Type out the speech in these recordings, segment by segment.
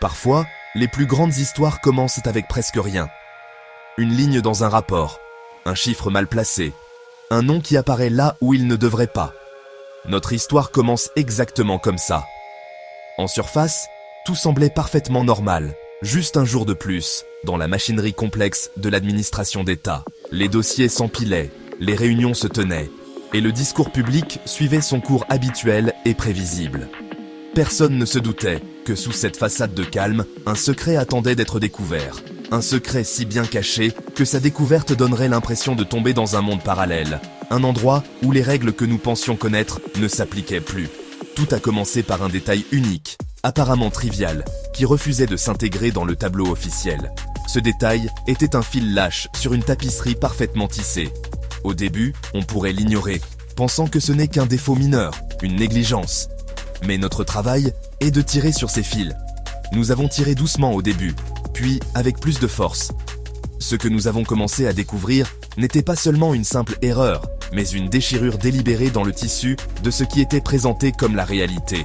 Parfois, les plus grandes histoires commencent avec presque rien. Une ligne dans un rapport, un chiffre mal placé, un nom qui apparaît là où il ne devrait pas. Notre histoire commence exactement comme ça. En surface, tout semblait parfaitement normal. Juste un jour de plus, dans la machinerie complexe de l'administration d'État. Les dossiers s'empilaient, les réunions se tenaient, et le discours public suivait son cours habituel et prévisible. Personne ne se doutait que sous cette façade de calme, un secret attendait d'être découvert. Un secret si bien caché que sa découverte donnerait l'impression de tomber dans un monde parallèle. Un endroit où les règles que nous pensions connaître ne s'appliquaient plus. Tout a commencé par un détail unique, apparemment trivial, qui refusait de s'intégrer dans le tableau officiel. Ce détail était un fil lâche sur une tapisserie parfaitement tissée. Au début, on pourrait l'ignorer, pensant que ce n'est qu'un défaut mineur, une négligence. Mais notre travail est de tirer sur ces fils. Nous avons tiré doucement au début, puis avec plus de force. Ce que nous avons commencé à découvrir n'était pas seulement une simple erreur, mais une déchirure délibérée dans le tissu de ce qui était présenté comme la réalité.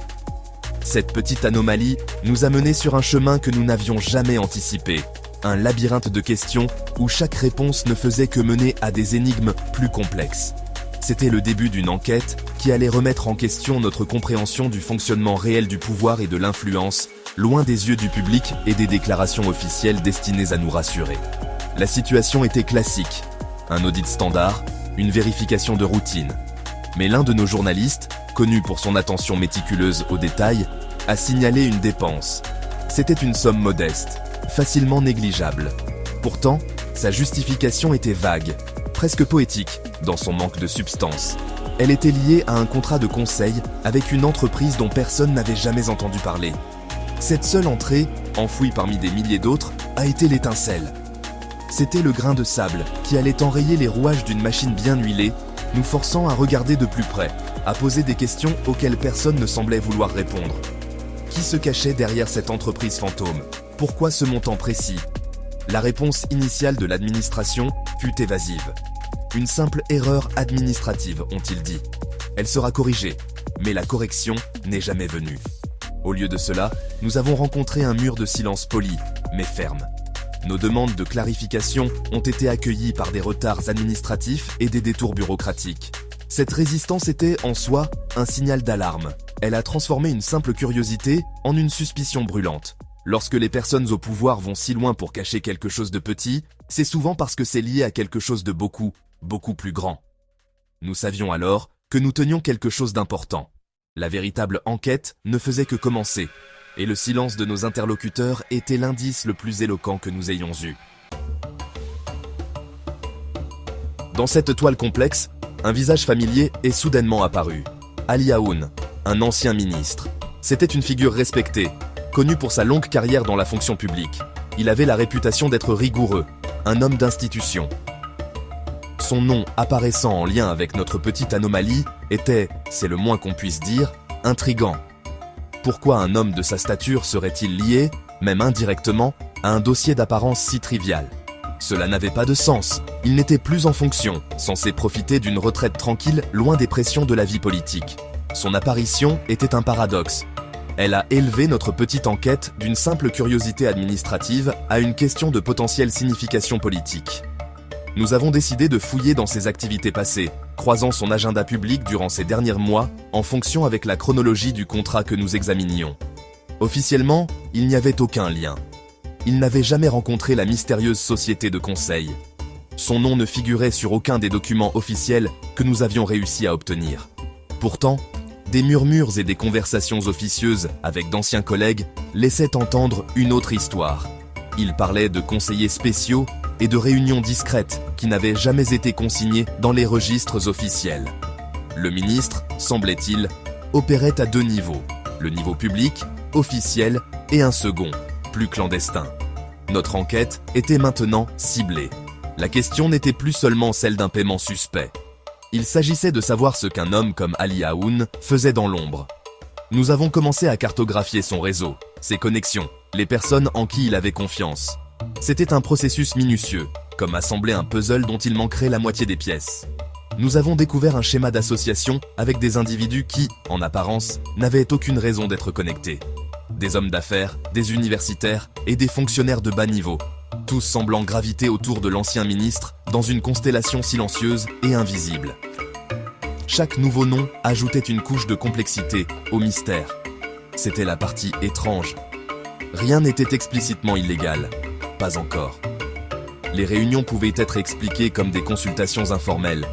Cette petite anomalie nous a menés sur un chemin que nous n'avions jamais anticipé, un labyrinthe de questions où chaque réponse ne faisait que mener à des énigmes plus complexes. C'était le début d'une enquête qui allait remettre en question notre compréhension du fonctionnement réel du pouvoir et de l'influence, loin des yeux du public et des déclarations officielles destinées à nous rassurer. La situation était classique, un audit standard, une vérification de routine. Mais l'un de nos journalistes, connu pour son attention méticuleuse aux détails, a signalé une dépense. C'était une somme modeste, facilement négligeable. Pourtant, sa justification était vague, presque poétique, dans son manque de substance. Elle était liée à un contrat de conseil avec une entreprise dont personne n'avait jamais entendu parler. Cette seule entrée, enfouie parmi des milliers d'autres, a été l'étincelle. C'était le grain de sable qui allait enrayer les rouages d'une machine bien huilée, nous forçant à regarder de plus près, à poser des questions auxquelles personne ne semblait vouloir répondre. Qui se cachait derrière cette entreprise fantôme? Pourquoi ce montant précis? La réponse initiale de l'administration fut évasive. Une simple erreur administrative, ont-ils dit. Elle sera corrigée, mais la correction n'est jamais venue. Au lieu de cela, nous avons rencontré un mur de silence poli, mais ferme. Nos demandes de clarification ont été accueillies par des retards administratifs et des détours bureaucratiques. Cette résistance était, en soi, un signal d'alarme. Elle a transformé une simple curiosité en une suspicion brûlante. Lorsque les personnes au pouvoir vont si loin pour cacher quelque chose de petit, c'est souvent parce que c'est lié à quelque chose de beaucoup plus grand. Nous savions alors que nous tenions quelque chose d'important. La véritable enquête ne faisait que commencer, et le silence de nos interlocuteurs était l'indice le plus éloquent que nous ayons eu. Dans cette toile complexe, un visage familier est soudainement apparu. Ali Aoun, un ancien ministre. C'était une figure respectée, connue pour sa longue carrière dans la fonction publique. Il avait la réputation d'être rigoureux, un homme d'institution. Son nom apparaissant en lien avec notre petite anomalie était, c'est le moins qu'on puisse dire, intrigant. Pourquoi un homme de sa stature serait-il lié, même indirectement, à un dossier d'apparence si trivial? Cela n'avait pas de sens. Il n'était plus en fonction, censé profiter d'une retraite tranquille loin des pressions de la vie politique. Son apparition était un paradoxe. Elle a élevé notre petite enquête d'une simple curiosité administrative à une question de potentielle signification politique. Nous avons décidé de fouiller dans ses activités passées, croisant son agenda public durant ces derniers mois en fonction avec la chronologie du contrat que nous examinions. Officiellement, il n'y avait aucun lien. Il n'avait jamais rencontré la mystérieuse société de conseil. Son nom ne figurait sur aucun des documents officiels que nous avions réussi à obtenir. Pourtant, des murmures et des conversations officieuses avec d'anciens collègues laissaient entendre une autre histoire. Il parlait de conseillers spéciaux et de réunions discrètes qui n'avaient jamais été consignées dans les registres officiels. Le ministre, semblait-il, opérait à deux niveaux, le niveau public, officiel, et un second, plus clandestin. Notre enquête était maintenant ciblée. La question n'était plus seulement celle d'un paiement suspect. Il s'agissait de savoir ce qu'un homme comme Ali Aoun faisait dans l'ombre. Nous avons commencé à cartographier son réseau, ses connexions, les personnes en qui il avait confiance. C'était un processus minutieux, comme assembler un puzzle dont il manquerait la moitié des pièces. Nous avons découvert un schéma d'association avec des individus qui, en apparence, n'avaient aucune raison d'être connectés. des hommes d'affaires, des universitaires et des fonctionnaires de bas niveau, tous semblant graviter autour de l'ancien ministre dans une constellation silencieuse et invisible. Chaque nouveau nom ajoutait une couche de complexité au mystère. C'était la partie étrange. Rien n'était explicitement illégal. Pas encore. Les réunions pouvaient être expliquées comme des consultations informelles.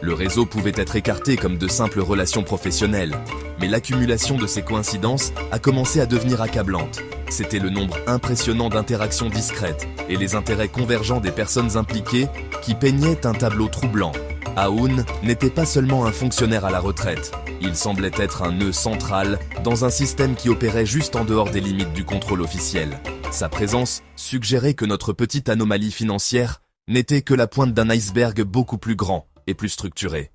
Le réseau pouvait être écarté comme de simples relations professionnelles. Mais l'accumulation de ces coïncidences a commencé à devenir accablante. C'était le nombre impressionnant d'interactions discrètes et les intérêts convergents des personnes impliquées qui peignaient un tableau troublant. Aoun n'était pas seulement un fonctionnaire à la retraite. Il semblait être un nœud central dans un système qui opérait juste en dehors des limites du contrôle officiel. Sa présence suggérait que notre petite anomalie financière n'était que la pointe d'un iceberg beaucoup plus grand et plus structuré.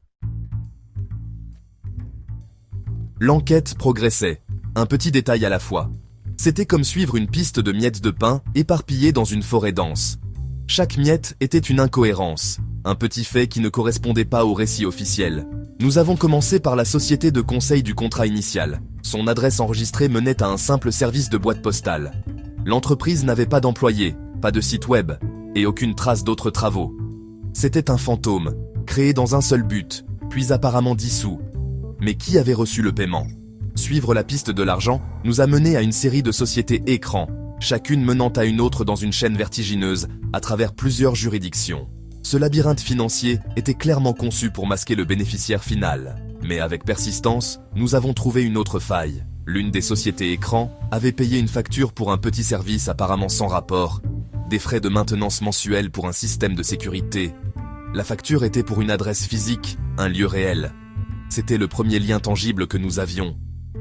L'enquête progressait, un petit détail à la fois. C'était comme suivre une piste de miettes de pain éparpillées dans une forêt dense. Chaque miette était une incohérence, un petit fait qui ne correspondait pas au récit officiel. Nous avons commencé par la société de conseil du contrat initial. Son adresse enregistrée menait à un simple service de boîte postale. L'entreprise n'avait pas d'employés, pas de site web, et aucune trace d'autres travaux. C'était un fantôme, créé dans un seul but, puis apparemment dissous. Mais qui avait reçu le paiement ? Suivre la piste de l'argent nous a mené à une série de sociétés écrans, chacune menant à une autre dans une chaîne vertigineuse, à travers plusieurs juridictions. Ce labyrinthe financier était clairement conçu pour masquer le bénéficiaire final. Mais avec persistance, nous avons trouvé une autre faille. L'une des sociétés écrans avait payé une facture pour un petit service apparemment sans rapport, des frais de maintenance mensuels pour un système de sécurité. La facture était pour une adresse physique, un lieu réel. C'était le premier lien tangible que nous avions.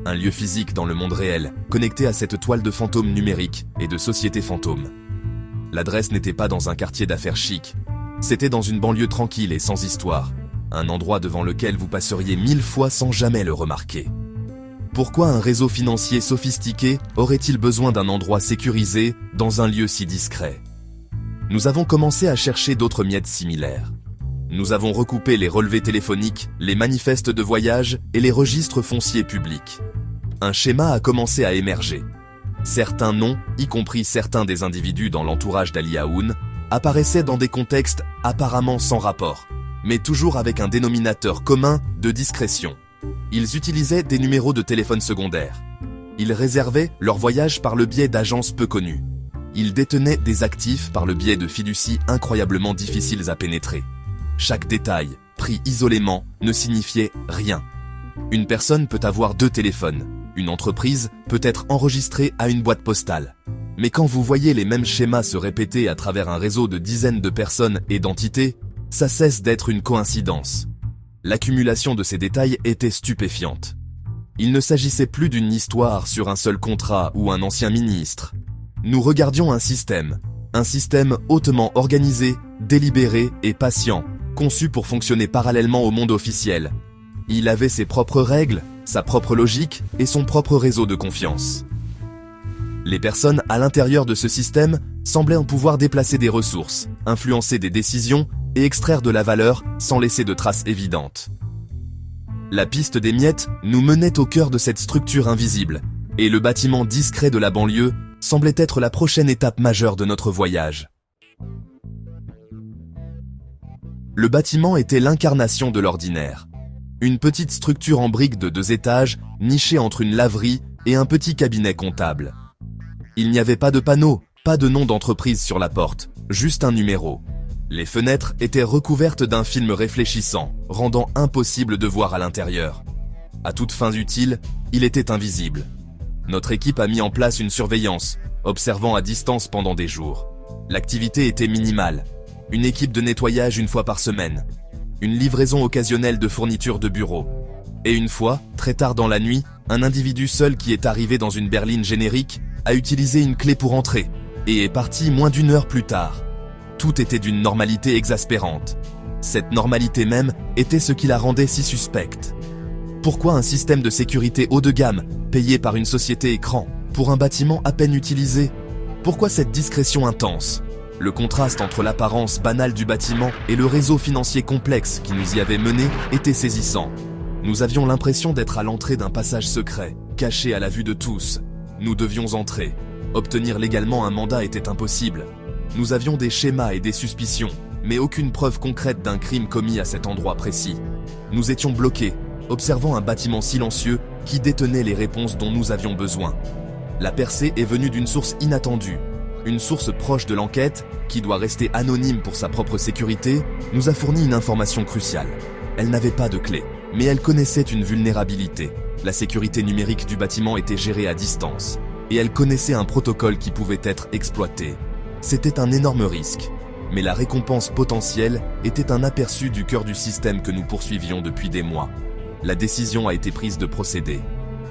Un lieu physique dans le monde réel, connecté à cette toile de fantômes numériques et de sociétés fantômes. L'adresse n'était pas dans un quartier d'affaires chic. C'était dans une banlieue tranquille et sans histoire. Un endroit devant lequel vous passeriez 1000 fois sans jamais le remarquer. Pourquoi un réseau financier sophistiqué aurait-il besoin d'un endroit sécurisé dans un lieu si discret ? Nous avons commencé à chercher d'autres miettes similaires. Nous avons recoupé les relevés téléphoniques, les manifestes de voyage et les registres fonciers publics. Un schéma a commencé à émerger. Certains noms, y compris certains des individus dans l'entourage d'Ali Aoun, apparaissaient dans des contextes apparemment sans rapport, mais toujours avec un dénominateur commun de discrétion. Ils utilisaient des numéros de téléphone secondaires. Ils réservaient leur voyage par le biais d'agences peu connues. Ils détenaient des actifs par le biais de fiducies incroyablement difficiles à pénétrer. Chaque détail, pris isolément, ne signifiait rien. Une personne peut avoir 2 téléphones. Une entreprise peut être enregistrée à une boîte postale. Mais quand vous voyez les mêmes schémas se répéter à travers un réseau de dizaines de personnes et d'entités, ça cesse d'être une coïncidence. L'accumulation de ces détails était stupéfiante. Il ne s'agissait plus d'une histoire sur un seul contrat ou un ancien ministre. Nous regardions un système hautement organisé, délibéré et patient, conçu pour fonctionner parallèlement au monde officiel. Il avait ses propres règles, sa propre logique et son propre réseau de confiance. Les personnes à l'intérieur de ce système semblaient en pouvoir déplacer des ressources, influencer des décisions et extraire de la valeur sans laisser de traces évidentes. La piste des miettes nous menait au cœur de cette structure invisible, et le bâtiment discret de la banlieue semblait être la prochaine étape majeure de notre voyage. Le bâtiment était l'incarnation de l'ordinaire. Une petite structure en briques de 2 étages, nichée entre une laverie et un petit cabinet comptable. Il n'y avait pas de panneau, pas de nom d'entreprise sur la porte, juste un numéro. Les fenêtres étaient recouvertes d'un film réfléchissant, rendant impossible de voir à l'intérieur. À toutes fins utiles, il était invisible. Notre équipe a mis en place une surveillance, observant à distance pendant des jours. L'activité était minimale. Une équipe de nettoyage une fois par semaine. Une livraison occasionnelle de fournitures de bureau. Et une fois, très tard dans la nuit, un individu seul qui est arrivé dans une berline générique a utilisé une clé pour entrer et est parti moins d'1 heure plus tard. Tout était d'une normalité exaspérante. Cette normalité même était ce qui la rendait si suspecte. Pourquoi un système de sécurité haut de gamme, payé par une société écran, pour un bâtiment à peine utilisé ? Pourquoi cette discrétion intense ? Le contraste entre l'apparence banale du bâtiment et le réseau financier complexe qui nous y avait menés était saisissant. Nous avions l'impression d'être à l'entrée d'un passage secret, caché à la vue de tous. Nous devions entrer. Obtenir légalement un mandat était impossible. Nous avions des schémas et des suspicions, mais aucune preuve concrète d'un crime commis à cet endroit précis. Nous étions bloqués, observant un bâtiment silencieux qui détenait les réponses dont nous avions besoin. La percée est venue d'une source inattendue. Une source proche de l'enquête, qui doit rester anonyme pour sa propre sécurité, nous a fourni une information cruciale. Elle n'avait pas de clé, mais elle connaissait une vulnérabilité. La sécurité numérique du bâtiment était gérée à distance, et elle connaissait un protocole qui pouvait être exploité. C'était un énorme risque, mais la récompense potentielle était un aperçu du cœur du système que nous poursuivions depuis des mois. La décision a été prise de procéder.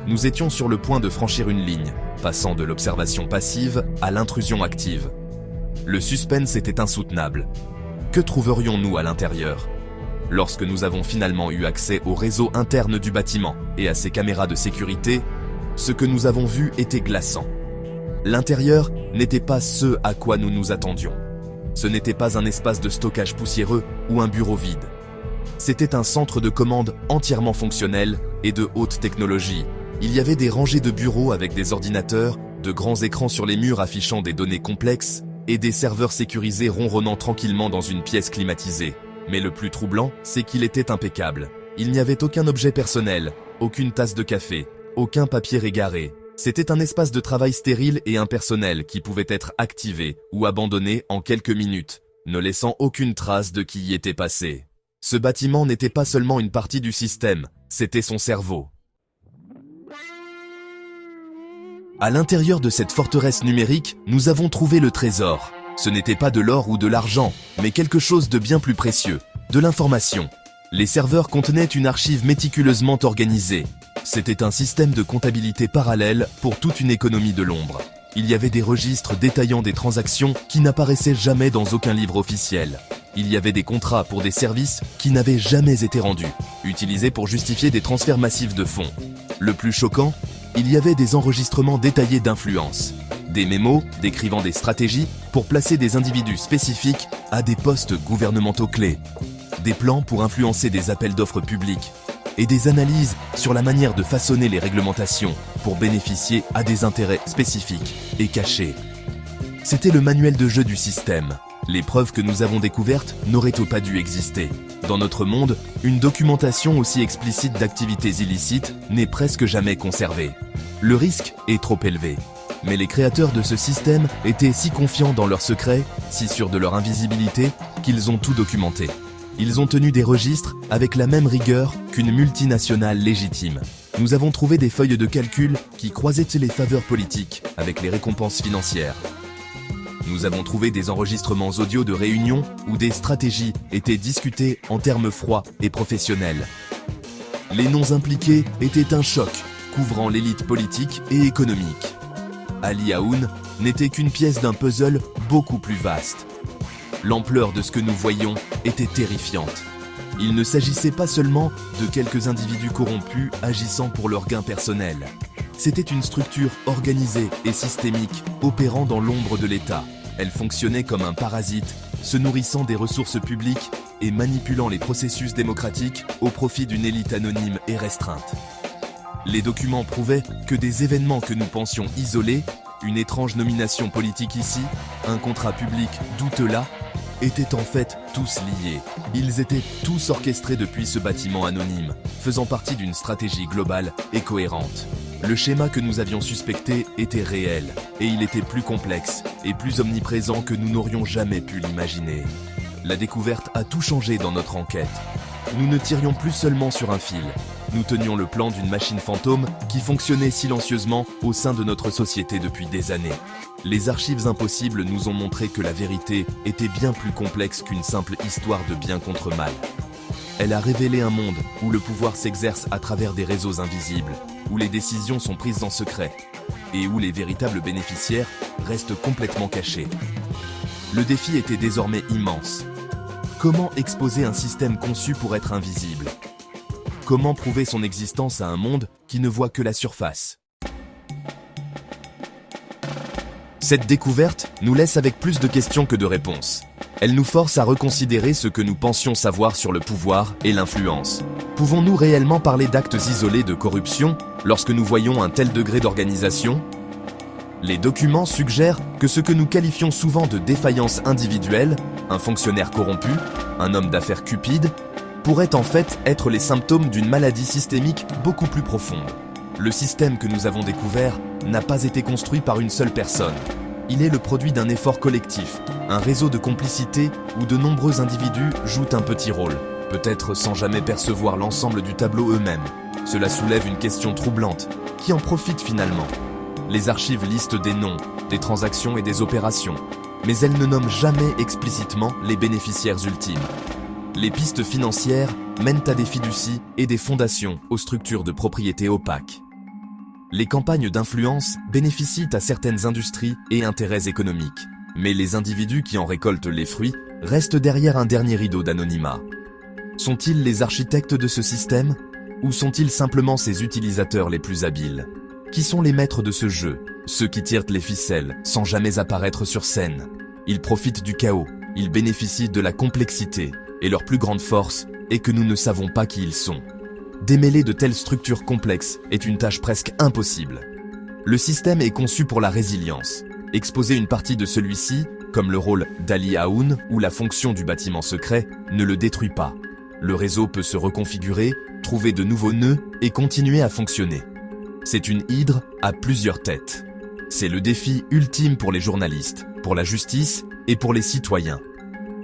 Nous étions sur le point de franchir une ligne, passant de l'observation passive à l'intrusion active. Le suspense était insoutenable. Que trouverions-nous à l'intérieur ? Lorsque nous avons finalement eu accès au réseau interne du bâtiment et à ses caméras de sécurité, ce que nous avons vu était glaçant. L'intérieur n'était pas ce à quoi nous nous attendions. Ce n'était pas un espace de stockage poussiéreux ou un bureau vide. C'était un centre de commande entièrement fonctionnel et de haute technologie. Il y avait des rangées de bureaux avec des ordinateurs, de grands écrans sur les murs affichant des données complexes et des serveurs sécurisés ronronnant tranquillement dans une pièce climatisée. Mais le plus troublant, c'est qu'il était impeccable. Il n'y avait aucun objet personnel, aucune tasse de café, aucun papier égaré. C'était un espace de travail stérile et impersonnel qui pouvait être activé ou abandonné en quelques minutes, ne laissant aucune trace de qui y était passé. Ce bâtiment n'était pas seulement une partie du système, c'était son cerveau. À l'intérieur de cette forteresse numérique, nous avons trouvé le trésor. Ce n'était pas de l'or ou de l'argent, mais quelque chose de bien plus précieux, de l'information. Les serveurs contenaient une archive méticuleusement organisée. C'était un système de comptabilité parallèle pour toute une économie de l'ombre. Il y avait des registres détaillant des transactions qui n'apparaissaient jamais dans aucun livre officiel. Il y avait des contrats pour des services qui n'avaient jamais été rendus, utilisés pour justifier des transferts massifs de fonds. Le plus choquant, il y avait des enregistrements détaillés d'influence. Des mémos décrivant des stratégies pour placer des individus spécifiques à des postes gouvernementaux clés. Des plans pour influencer des appels d'offres publics. Et des analyses sur la manière de façonner les réglementations pour bénéficier à des intérêts spécifiques et cachés. C'était le manuel de jeu du système. Les preuves que nous avons découvertes n'auraient pas dû exister. Dans notre monde, une documentation aussi explicite d'activités illicites n'est presque jamais conservée. Le risque est trop élevé. Mais les créateurs de ce système étaient si confiants dans leurs secrets, si sûrs de leur invisibilité, qu'ils ont tout documenté. Ils ont tenu des registres avec la même rigueur qu'une multinationale légitime. Nous avons trouvé des feuilles de calcul qui croisaient les faveurs politiques avec les récompenses financières. Nous avons trouvé des enregistrements audio de réunions où des stratégies étaient discutées en termes froids et professionnels. Les noms impliqués étaient un choc, couvrant l'élite politique et économique. Ali Aoun n'était qu'une pièce d'un puzzle beaucoup plus vaste. L'ampleur de ce que nous voyions était terrifiante. Il ne s'agissait pas seulement de quelques individus corrompus agissant pour leur gain personnel. C'était une structure organisée et systémique opérant dans l'ombre de l'État. Elle fonctionnait comme un parasite, se nourrissant des ressources publiques et manipulant les processus démocratiques au profit d'une élite anonyme et restreinte. Les documents prouvaient que des événements que nous pensions isolés, une étrange nomination politique ici, un contrat public douteux là, étaient en fait tous liés. Ils étaient tous orchestrés depuis ce bâtiment anonyme, faisant partie d'une stratégie globale et cohérente. Le schéma que nous avions suspecté était réel, et il était plus complexe et plus omniprésent que nous n'aurions jamais pu l'imaginer. La découverte a tout changé dans notre enquête. Nous ne tirions plus seulement sur un fil. Nous tenions le plan d'une machine fantôme qui fonctionnait silencieusement au sein de notre société depuis des années. Les archives impossibles nous ont montré que la vérité était bien plus complexe qu'une simple histoire de bien contre mal. Elle a révélé un monde où le pouvoir s'exerce à travers des réseaux invisibles, où les décisions sont prises en secret, et où les véritables bénéficiaires restent complètement cachés. Le défi était désormais immense. Comment exposer un système conçu pour être invisible ? Comment prouver son existence à un monde qui ne voit que la surface ? Cette découverte nous laisse avec plus de questions que de réponses. Elle nous force à reconsidérer ce que nous pensions savoir sur le pouvoir et l'influence. Pouvons-nous réellement parler d'actes isolés de corruption lorsque nous voyons un tel degré d'organisation ? Les documents suggèrent que ce que nous qualifions souvent de défaillance individuelle, un fonctionnaire corrompu, un homme d'affaires cupide, pourrait en fait être les symptômes d'une maladie systémique beaucoup plus profonde. Le système que nous avons découvert n'a pas été construit par une seule personne. Il est le produit d'un effort collectif, un réseau de complicité où de nombreux individus jouent un petit rôle, peut-être sans jamais percevoir l'ensemble du tableau eux-mêmes. Cela soulève une question troublante. Qui en profite finalement ? Les archives listent des noms, des transactions et des opérations, mais elles ne nomment jamais explicitement les bénéficiaires ultimes. Les pistes financières mènent à des fiducies et des fondations aux structures de propriété opaques. Les campagnes d'influence bénéficient à certaines industries et intérêts économiques, mais les individus qui en récoltent les fruits restent derrière un dernier rideau d'anonymat. Sont-ils les architectes de ce système ? Ou sont-ils simplement ses utilisateurs les plus habiles ? Qui sont les maîtres de ce jeu ? Ceux qui tirent les ficelles sans jamais apparaître sur scène. Ils profitent du chaos, ils bénéficient de la complexité, et leur plus grande force est que nous ne savons pas qui ils sont. Démêler de telles structures complexes est une tâche presque impossible. Le système est conçu pour la résilience. Exposer une partie de celui-ci, comme le rôle d'Ali Aoun ou la fonction du bâtiment secret, ne le détruit pas. Le réseau peut se reconfigurer, trouver de nouveaux nœuds et continuer à fonctionner. C'est une hydre à plusieurs têtes. C'est le défi ultime pour les journalistes, pour la justice et pour les citoyens.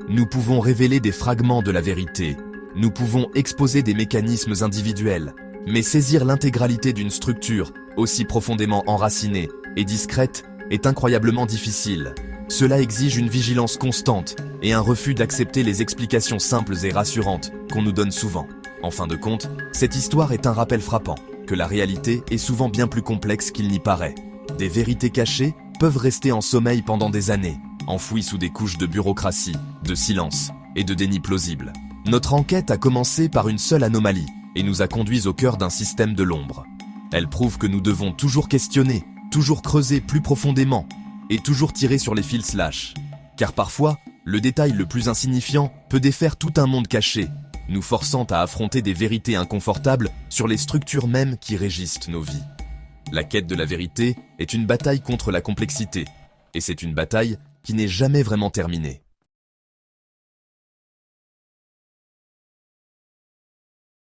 Nous pouvons révéler des fragments de la vérité, nous pouvons exposer des mécanismes individuels, mais saisir l'intégralité d'une structure aussi profondément enracinée et discrète est incroyablement difficile. Cela exige une vigilance constante et un refus d'accepter les explications simples et rassurantes qu'on nous donne souvent. En fin de compte, cette histoire est un rappel frappant que la réalité est souvent bien plus complexe qu'il n'y paraît. Des vérités cachées peuvent rester en sommeil pendant des années, enfouies sous des couches de bureaucratie, de silence et de déni plausible. Notre enquête a commencé par une seule anomalie et nous a conduits au cœur d'un système de l'ombre. Elle prouve que nous devons toujours questionner, toujours creuser plus profondément et toujours tirer sur les fils slash. Car parfois, le détail le plus insignifiant peut défaire tout un monde caché, nous forçant à affronter des vérités inconfortables sur les structures mêmes qui régissent nos vies. La quête de la vérité est une bataille contre la complexité, et c'est une bataille qui n'est jamais vraiment terminée.